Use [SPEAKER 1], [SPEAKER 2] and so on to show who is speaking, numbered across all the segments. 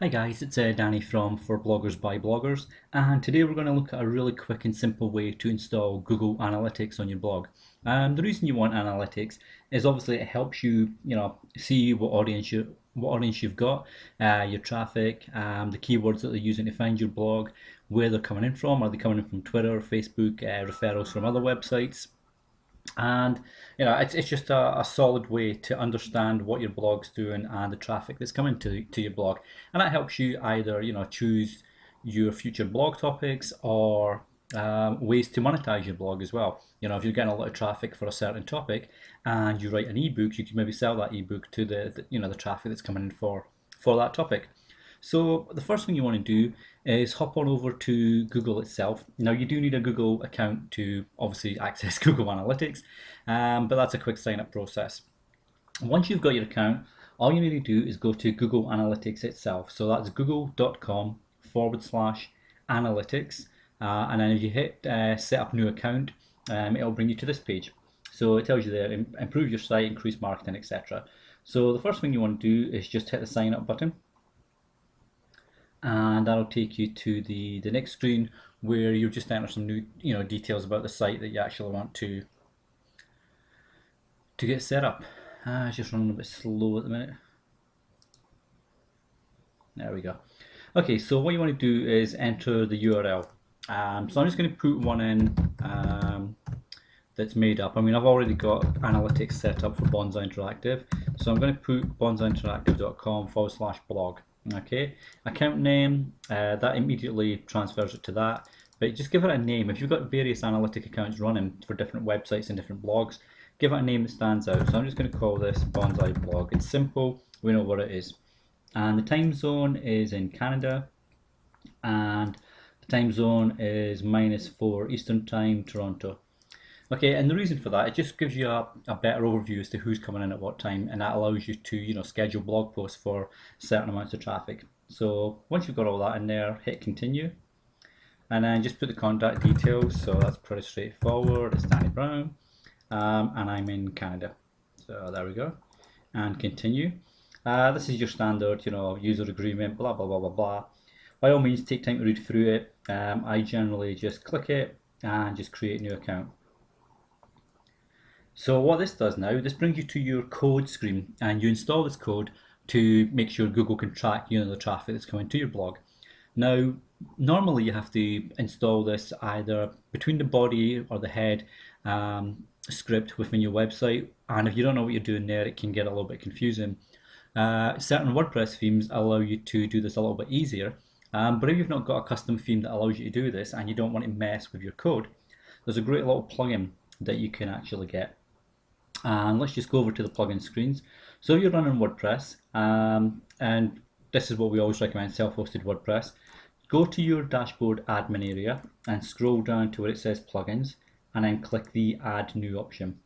[SPEAKER 1] Hi guys, it's Danny from For Bloggers by Bloggers, and today we're going to look at a really quick and simple way to install Google Analytics on your blog. The reason you want Analytics is obviously it helps you, see what audience you've got, your traffic, the keywords that they're using to find your blog, where they're coming in from. Are they coming in from Twitter, Facebook, referrals from other websites? And it's just a solid way to understand what your blog's doing and the traffic that's coming to your blog, and that helps you either choose your future blog topics or ways to monetize your blog as well. If you're getting a lot of traffic for a certain topic and you write an ebook, you can maybe sell that ebook to the traffic that's coming in for that topic. So the first thing you want to do is hop on over to Google itself. Now you do need a Google account to obviously access Google Analytics, but that's a quick sign up process. Once you've got your account, all you need to do is go to Google Analytics itself. So that's google.com/analytics. And then if you hit set up new account, it'll bring you to this page. So it tells you there, improve your site, increase marketing, etc. So the first thing you want to do is just hit the sign up button, and that'll take you to the next screen where you just enter some new details about the site that you actually want to get set up. It's just running a bit slow at the minute. There we go. Okay, so what you want to do is enter the URL. So I'm just going to put one in that's made up. I mean, I've already got analytics set up for Bonsai Interactive, so I'm going to put bonsaiinteractive.com/blog. Okay, account name, that immediately transfers it to that, but just give it a name. If you've got various analytic accounts running for different websites and different blogs, give it a name that stands out. So I'm just going to call this Bonsai Blog. It's simple, we know what it is. And the time zone is in Canada, and the time zone is -4 Eastern Time, Toronto. Okay, and the reason for that, it just gives you a better overview as to who's coming in at what time, and that allows you to schedule blog posts for certain amounts of traffic. So once you've got all that in there, hit continue, and then just put the contact details. So that's pretty straightforward. It's Danny Brown, and I'm in Canada. So there we go, and continue. This is your standard, user agreement, blah blah blah blah blah. By all means, take time to read through it. I generally just click it and just create a new account. So what this does now, this brings you to your code screen, and you install this code to make sure Google can track the traffic that's coming to your blog. Now, normally you have to install this either between the body or the head script within your website, and if you don't know what you're doing there, it can get a little bit confusing. Certain WordPress themes allow you to do this a little bit easier, but if you've not got a custom theme that allows you to do this and you don't want to mess with your code, there's a great little plugin that you can actually get. And let's just go over to the plugin screens. So if you're running WordPress, and this is what we always recommend, self-hosted WordPress, go to your dashboard admin area and scroll down to where it says plugins, and then click the add new option.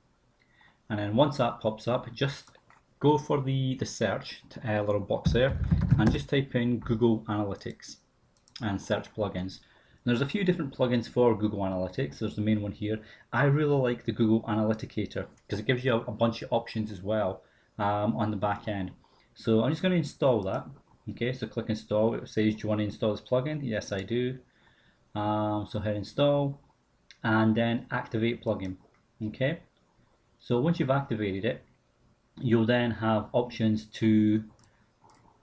[SPEAKER 1] And then once that pops up, just go for the search little box there and just type in Google Analytics and search plugins. There's a few different plugins for Google Analytics. There's the main one here. I really like the Google Analyticator because it gives you a bunch of options as well on the back end. So I'm just going to install that. Okay, so click install. It says, do you want to install this plugin? Yes, I do. So hit install and then activate plugin. Okay, so once you've activated it, you'll then have options to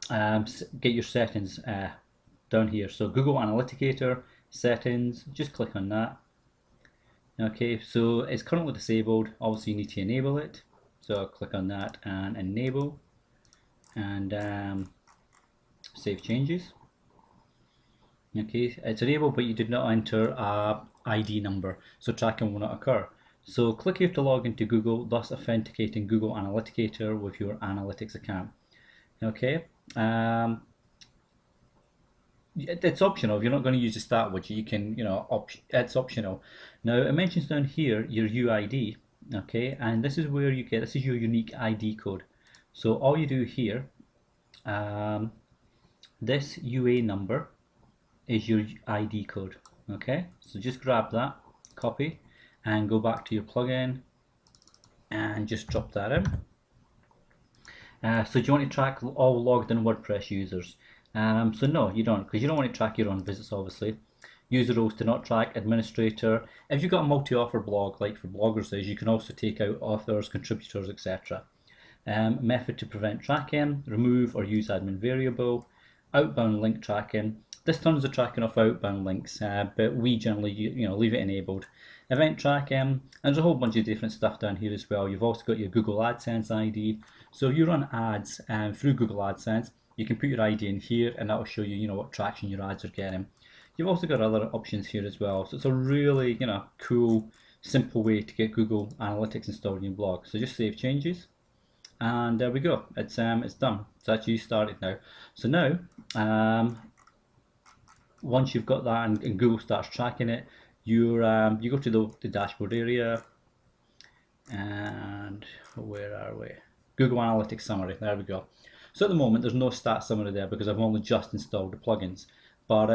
[SPEAKER 1] get your settings down here. So Google Analyticator settings, just click on that. Okay, so it's currently disabled. Obviously you need to enable it, so I'll click on that and enable, and save changes. Okay, it's enabled, but you did not enter a ID number, so tracking will not occur. So click here to log into Google, thus authenticating Google Analyticator with your analytics account. Okay, it's optional. If you're not going to use the start widget, you can, it's optional. Now it mentions down here your UID, okay, and this is where you get, this is your unique ID code. So all you do here, this UA number is your ID code, okay, so just grab that, copy, and go back to your plugin and just drop that in. So do you want to track all logged in WordPress users? So no, you don't, because you don't want to track your own visits, obviously. User roles to not track, administrator. If you've got a multi-author blog, like for bloggers is, you can also take out authors, contributors, etc. Method to prevent tracking, remove or use admin variable, outbound link tracking. This turns the tracking off outbound links, but we generally leave it enabled. Event tracking, and there's a whole bunch of different stuff down here as well. You've also got your Google AdSense ID. So if you run ads through Google AdSense, you can put your ID in here, and that will show you, what traction your ads are getting. You've also got other options here as well. So it's a really, cool, simple way to get Google Analytics installed in your blog. So just save changes, and there we go. It's done. So that's you started now. So now, once you've got that and Google starts tracking it, you go to the dashboard area, and where are we? Google Analytics summary. There we go. So at the moment, there's no stat summary there because I've only just installed the plugins. But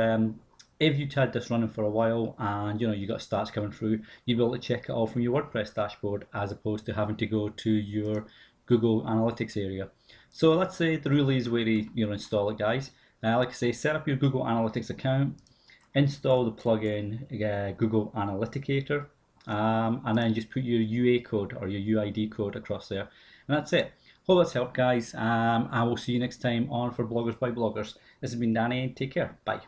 [SPEAKER 1] if you've had this running for a while and you got stats coming through, you'll be able to check it all from your WordPress dashboard as opposed to having to go to your Google Analytics area. So let's say the really easy way to install it, guys. Like I say, set up your Google Analytics account, install the plugin Google Analyticator, and then just put your UA code or your UID code across there, and that's it. Hope that's helped, guys. I will see you next time on For Bloggers by Bloggers. This has been Danny. Take care. Bye.